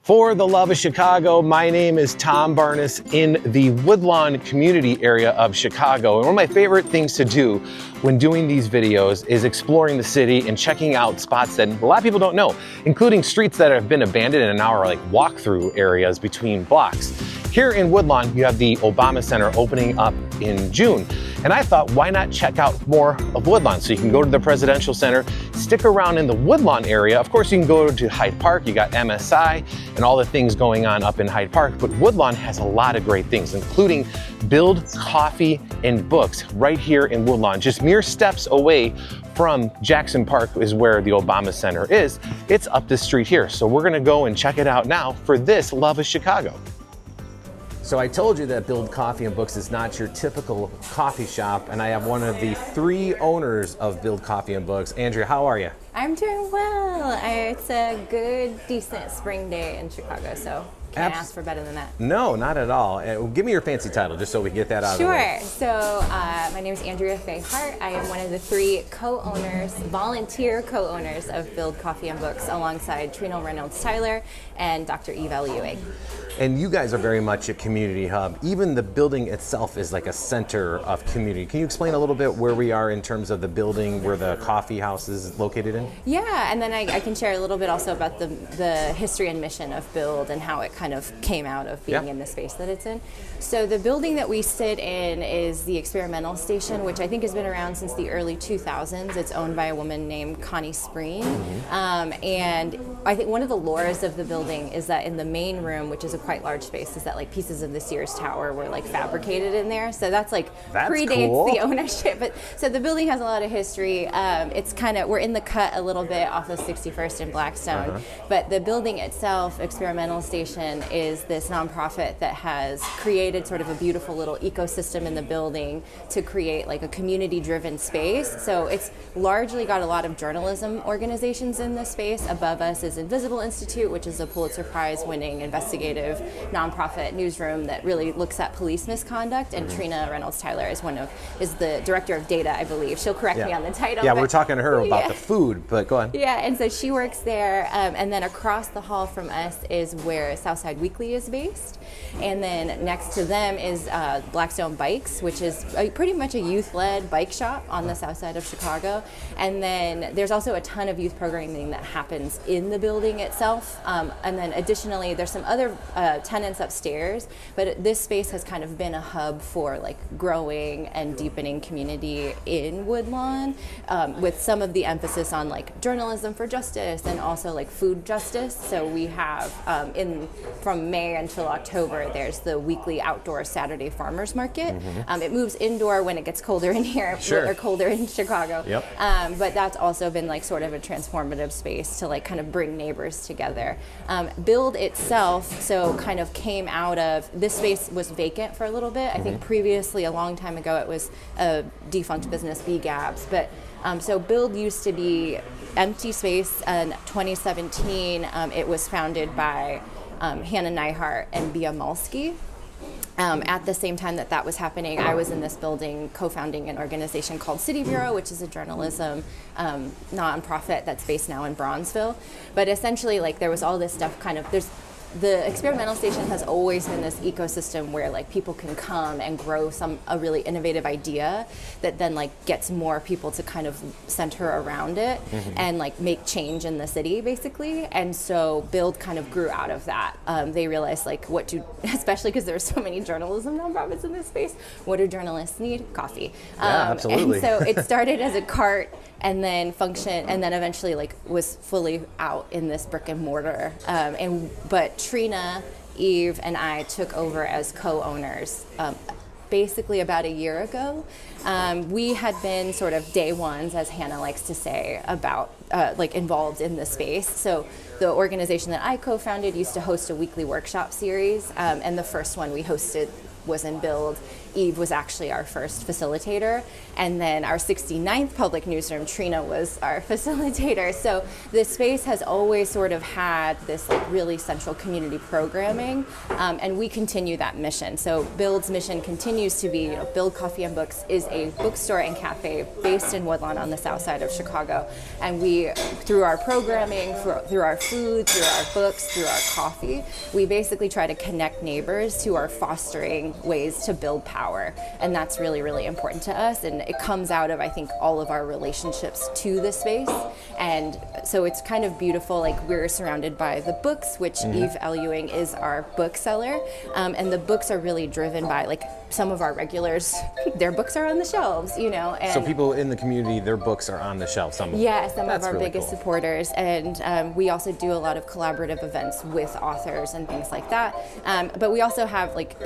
For the love of Chicago, my name is Tom Barnes in the Woodlawn community area of Chicago. And one of my favorite things to do when doing these videos is exploring the city and checking out spots that a lot of people don't know, including streets that have been abandoned and now are like walk-through areas between blocks. Here in Woodlawn, you have the Obama Center opening up in June. And I thought, why not check out more of Woodlawn? So you can go to the Presidential Center, stick around in the Woodlawn area. Of course, you can go to Hyde Park. You got MSI and all the things going on up in Hyde Park. But Woodlawn has a lot of great things, including Build Coffee and Books right here in Woodlawn. Just mere steps away from Jackson Park is where the Obama Center is. It's up the street here. So we're gonna go and check it out now for this Love of Chicago. So I told you that Build Coffee and Books is not your typical coffee shop, and I have one of the three owners of Build Coffee and Books. Andrea, how are you? I'm doing well. It's a good, decent spring day in Chicago, so can't ask for better than that. No, not at all. Give me your fancy title, just so we can get that out of the way. Sure. So my name is Andrea Faye Hart. I am one of the three co-owners, volunteer co-owners of Build Coffee and Books, alongside Trina Reynolds-Tyler and Dr. Eva Ewing. And you guys are very much a community hub. Even the building itself is like a center of community. Can you explain a little bit where we are in terms of the building, where the coffee house is located in? Yeah, and then I can share a little bit also about the history and mission of Build and how it kind of came out of being in the space that it's in. So the building that we sit in is the experimental station, which I think has been around since the early 2000s. It's owned by a woman named Connie Spreen. And I think one of the lores of the building is that in the main room, which is a quite large space, is that like pieces of the Sears Tower were like fabricated in there. So that's predates cool. The ownership. But so the building has a lot of history. It's kind of, we're in the cut a little bit off of 61st and Blackstone. But the building itself, Experimental Station, is this nonprofit that has created sort of a beautiful little ecosystem in the building to create like a community-driven space. So it's largely got a lot of journalism organizations in this space. Above us is Invisible Institute, which is a Pulitzer Prize winning investigative nonprofit newsroom that really looks at police misconduct. And Trina Reynolds-Tyler is the director of data, I believe. She'll correct me on the title. Yeah, we're talking to her about the food, but go on. Yeah, and so she works there. And then across the hall from us is where Southside Weekly is based. And then next to them is Blackstone Bikes, which is pretty much a youth-led bike shop on the south side of Chicago. And then there's also a ton of youth programming that happens in the building itself. And then additionally, there's some other tenants upstairs, but this space has kind of been a hub for like growing and deepening community in Woodlawn, with some of the emphasis on like journalism for justice and also like food justice. So we have from May until October, there's the weekly outdoor Saturday farmers market. It moves indoor when it gets colder in here, or colder in Chicago. But that's also been like sort of a transformative space to like kind of bring neighbors together. Build itself, so kind of came out of, this space was vacant for a little bit. I think previously, a long time ago, it was a defunct business, B-Gabs. But so Build used to be empty space. In 2017, it was founded by Hannah Neihart and Bia Malski. At the same time that was happening, I was in this building co-founding an organization called City Bureau, which is a journalism nonprofit that's based now in Bronzeville. But essentially, like, there was all this stuff the experimental station has always been this ecosystem where like people can come and grow a really innovative idea that then like gets more people to kind of center around it and like make change in the city basically. And so Build kind of grew out of that. They realized like especially because there's so many journalism nonprofits in this space, what do journalists need? Coffee. Absolutely. And so it started as a cart and then eventually like was fully out in this brick and mortar. But Trina, Eve, and I took over as co-owners basically about a year ago. We had been sort of day ones, as Hannah likes to say, about involved in the space. So the organization that I co-founded used to host a weekly workshop series, and the first one we hosted was in Build. Eve was actually our first facilitator, and then our 69th public newsroom, Trina, was our facilitator. So this space has always sort of had this like really central community programming, and we continue that mission. So Build's mission continues to be, you know, Build Coffee and Books is a bookstore and cafe based in Woodlawn on the south side of Chicago, and we, through our programming, through our food, through our books, through our coffee, we basically try to connect neighbors who are fostering ways to build power, and that's really, really important to us, and it comes out of, I think, all of our relationships to the space. And so it's kind of beautiful, like we're surrounded by the books, which Eve Ewing is our bookseller, and the books are really driven by like some of our regulars, their books are on the shelves, you know. And so people in the community, their books are on the shelf. Some of our really biggest cool. supporters, and we also do a lot of collaborative events with authors and things like that. But we also have, like,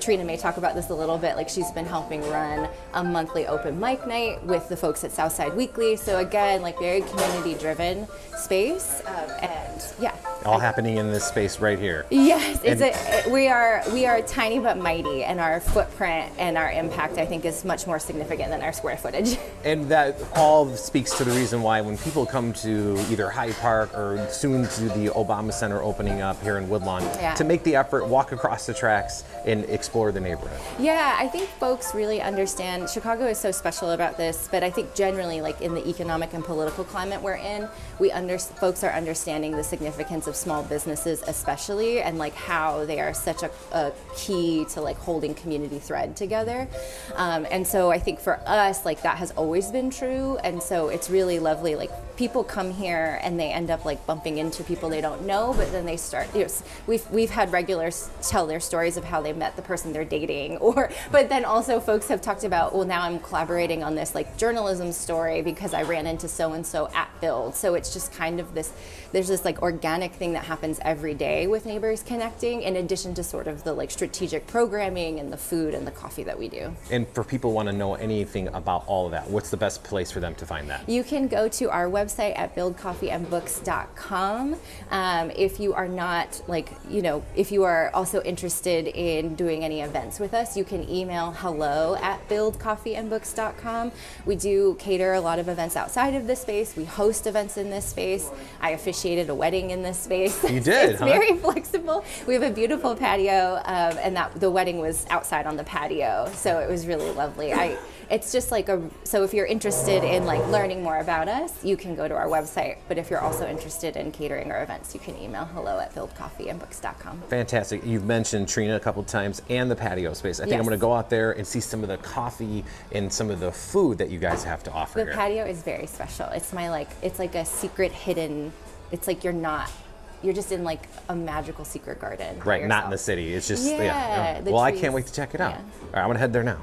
Trina may talk about this a little bit, like she's been helping run a monthly open mic night with the folks at Southside Weekly. So again, like very community driven space, and yeah. All happening in this space right here. Yes, we are tiny but mighty, and our footprint and our impact, I think, is much more significant than our square footage. And that all speaks to the reason why when people come to either Hyde Park or soon to the Obama Center opening up here in Woodlawn, to make the effort, walk across the tracks and explore the neighborhood. Yeah, I think folks really understand. Chicago is so special about this, but I think generally, like in the economic and political climate we're in, folks are understanding the significance of small businesses especially, and like how they are such a key to like holding community thread together. And so I think for us, like that has always been true, and so it's really lovely. Like people come here and they end up like bumping into people they don't know, but then they start, you know, we've had regulars tell their stories of how they met the person they're dating, but then also folks have talked about, well, now I'm collaborating on this like journalism story because I ran into so-and-so at Build. So it's just kind of there's this like organic thing that happens every day with neighbors connecting, in addition to sort of the like strategic programming and the food and the coffee that we do. And for people who want to know anything about all of that, what's the best place for them to find that? You can go to our website at buildcoffeeandbooks.com. If you are not like, you know, if you are also interested in doing any events with us, you can email hello@buildcoffeeandbooks.com. We do cater a lot of events outside of this space. We host events in this space. I officiated a wedding in this space. You did, It's very flexible. We have a beautiful patio, and the wedding was outside on the patio, so it was really lovely. It's just like so if you're interested in like learning more about us, you can go to our website. But if you're also interested in catering our events, you can email hello@buildcoffeeandbooks.com. Fantastic. You've mentioned Trina a couple times and the patio space. I think I'm going to go out there and see some of the coffee and some of the food that you guys have to offer The here. patio is very special. It's it's like a secret hidden, it's like you're just in like a magical secret garden. Right, not in the city. It's just, Well, I can't wait to check it out. Yeah. All right, I'm going to head there now.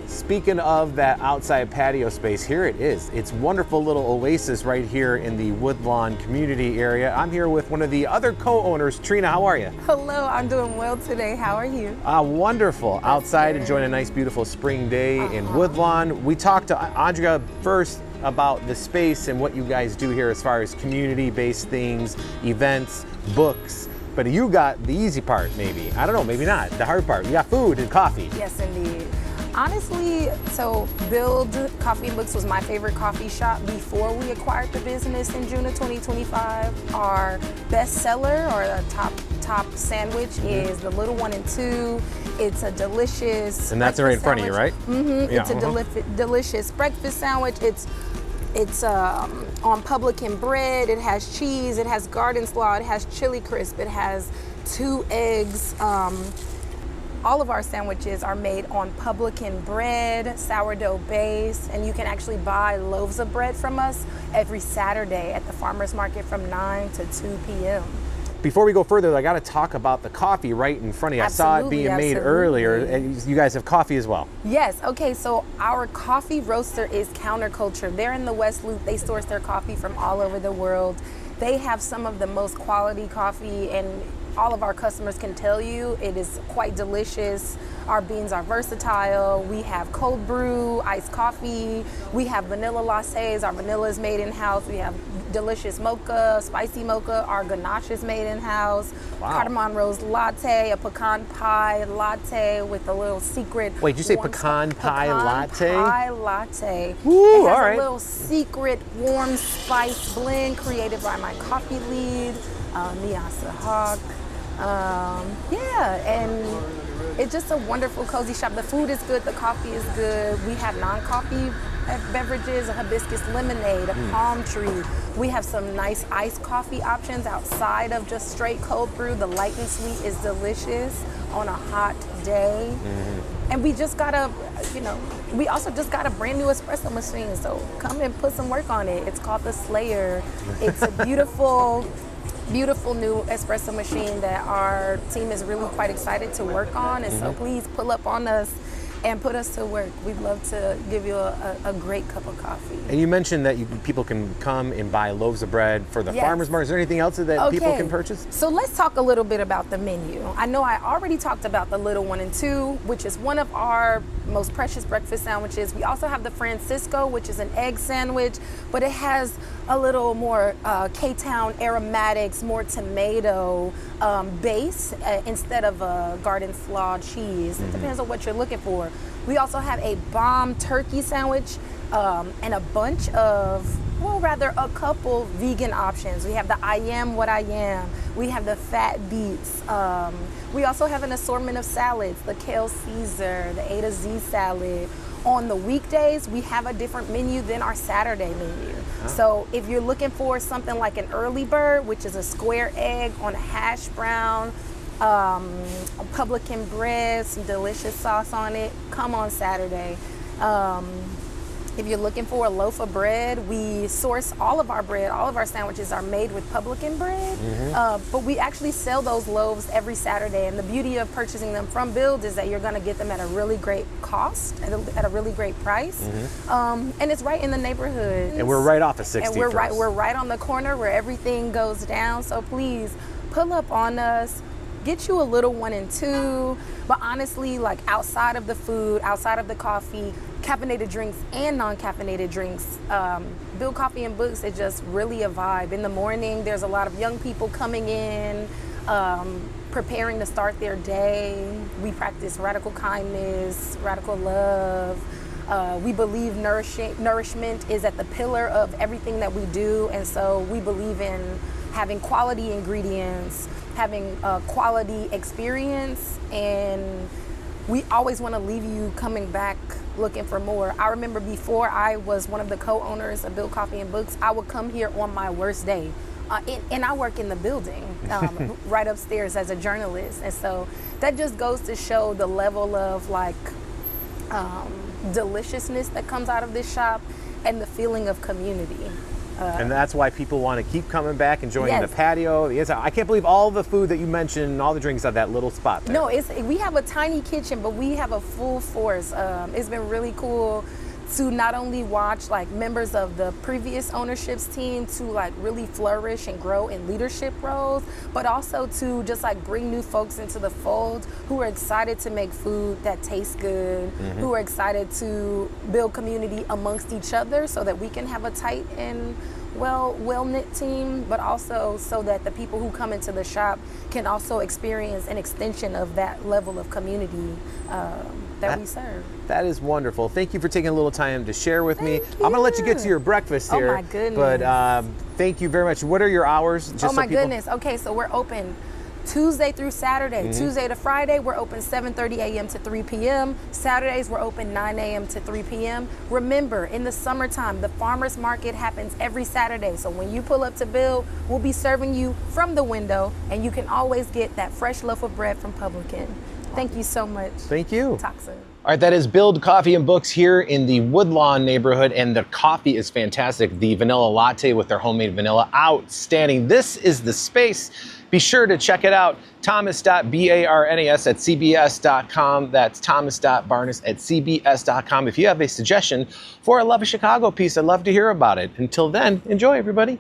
Speaking of that outside patio space, here it is. It's wonderful little oasis right here in the Woodlawn community area. I'm here with one of the other co-owners. Trina, how are you? Hello, I'm doing well today. How are you? Wonderful. Outside enjoying a nice, beautiful spring day in Woodlawn. We talked to Andrea first about the space and what you guys do here as far as community-based things, events, books. But you got the easy part, maybe. I don't know, maybe not. The hard part. You got food and coffee. Yes, indeed. Honestly, so Build Coffee and Books was my favorite coffee shop before we acquired the business in June of 2025. Our best seller, or the top sandwich, is the little 1 and 2. It's a delicious. And that's right in front of you, right? Mm-hmm. Yeah, it's a delicious breakfast sandwich. It's on publican bread. It has cheese. It has garden slaw. It has chili crisp. It has 2 eggs. All of our sandwiches are made on publican bread, sourdough base, and you can actually buy loaves of bread from us every Saturday at the farmer's market from 9 to 2 p.m. Before we go further, I got to talk about the coffee right in front of you. Absolutely, I saw it being made earlier, and you guys have coffee as well. Yes, okay, so our coffee roaster is Counterculture. They're in the West Loop. They source their coffee from all over the world. They have some of the most quality coffee, and all of our customers can tell you it is quite delicious. Our beans are versatile. We have cold brew, iced coffee. We have vanilla lattes. Our vanilla is made in-house. We have delicious mocha, spicy mocha. Our ganache is made in-house. Wow. Cardamom rose latte, a pecan pie latte with a little secret. Wait, did you say warm pecan pie latte? Pecan pie latte. Woo, it has all right. a little secret warm spice blend created by my coffee lead, Miasa Hawk. Yeah, and it's just a wonderful, cozy shop. The food is good, the coffee is good. We have non-coffee beverages, a hibiscus lemonade, a palm tree. We have some nice iced coffee options outside of just straight cold brew. The light and sweet is delicious on a hot day. And we just got we also just got a brand new espresso machine. So come and put some work on it. It's called the Slayer. It's a beautiful new espresso machine that our team is really quite excited to work on. And so please pull up on us and put us to work. We'd love to give you a great cup of coffee. And you mentioned that people can come and buy loaves of bread for the Yes. farmers market. Is there anything else that people can purchase? So let's talk a little bit about the menu. I know I already talked about the Little 1 and 2, which is one of our most precious breakfast sandwiches. We also have the Francisco, which is an egg sandwich, but it has a little more K-Town aromatics, more tomato base instead of a garden slaw cheese. It depends on what you're looking for. We also have a bomb turkey sandwich and a bunch of, a couple vegan options. We have the I Am What I Am. We have the fat beets. We also have an assortment of salads, the kale Caesar, the A to Z salad. On the weekdays, we have a different menu than our Saturday menu. So if you're looking for something like an early bird, which is a square egg on a hash brown, a publican bread, some delicious sauce on it, come on Saturday. If you're looking for a loaf of bread, we source all of our bread. All of our sandwiches are made with publican bread, but we actually sell those loaves every Saturday. And the beauty of purchasing them from Build is that you're going to get them at a really great cost, at a really great price, and it's right in the neighborhood. And we're right off of 60. And we're right on the corner where everything goes down. So please pull up on us. Get you a Little 1 and 2, but honestly, like outside of the food, outside of the coffee, caffeinated drinks and non-caffeinated drinks, Build Coffee and Books is just really a vibe. In the morning, there's a lot of young people coming in, preparing to start their day. We practice radical kindness, radical love. We believe nourishment is at the pillar of everything that we do, and so we believe in having quality ingredients, having a quality experience, and we always want to leave you coming back looking for more. I remember before I was one of the co-owners of Build Coffee and Books, I would come here on my worst day. And I work in the building, right upstairs as a journalist. And so that just goes to show the level of deliciousness that comes out of this shop and the feeling of community. And that's why people want to keep coming back, enjoying Yes. the patio. I can't believe all the food that you mentioned and all the drinks at that little spot there. No, we have a tiny kitchen, but we have a full force. It's been really cool to not only watch members of the previous ownership's team to really flourish and grow in leadership roles, but also to just bring new folks into the fold who are excited to make food that tastes good, who are excited to build community amongst each other so that we can have a tight and well-knit team, but also so that the people who come into the shop can also experience an extension of that level of community that we serve. That is wonderful. Thank you for taking a little time to share with me. Thank I'm going to let you get you. to your breakfast here. Oh my goodness. But thank you very much. What are your hours? Oh my goodness. Okay, so we're open Tuesday through Saturday. Tuesday to Friday, we're open 7:30 a.m. to 3 p.m. Saturdays, we're open 9 a.m. to 3 p.m. Remember, in the summertime, the farmers market happens every Saturday. So when you pull up to Build, we'll be serving you from the window, and you can always get that fresh loaf of bread from Publican. Thank you so much. Thank you. Talk soon. All right, that is Build Coffee and Books here in the Woodlawn neighborhood, and the coffee is fantastic. The vanilla latte with their homemade vanilla, outstanding. This is the space. Be sure to check it out. Thomas.Barnas at cbs.com. That's Thomas.Barnas at cbs.com. If you have a suggestion for a Love of Chicago piece, I'd love to hear about it. Until then, enjoy, everybody.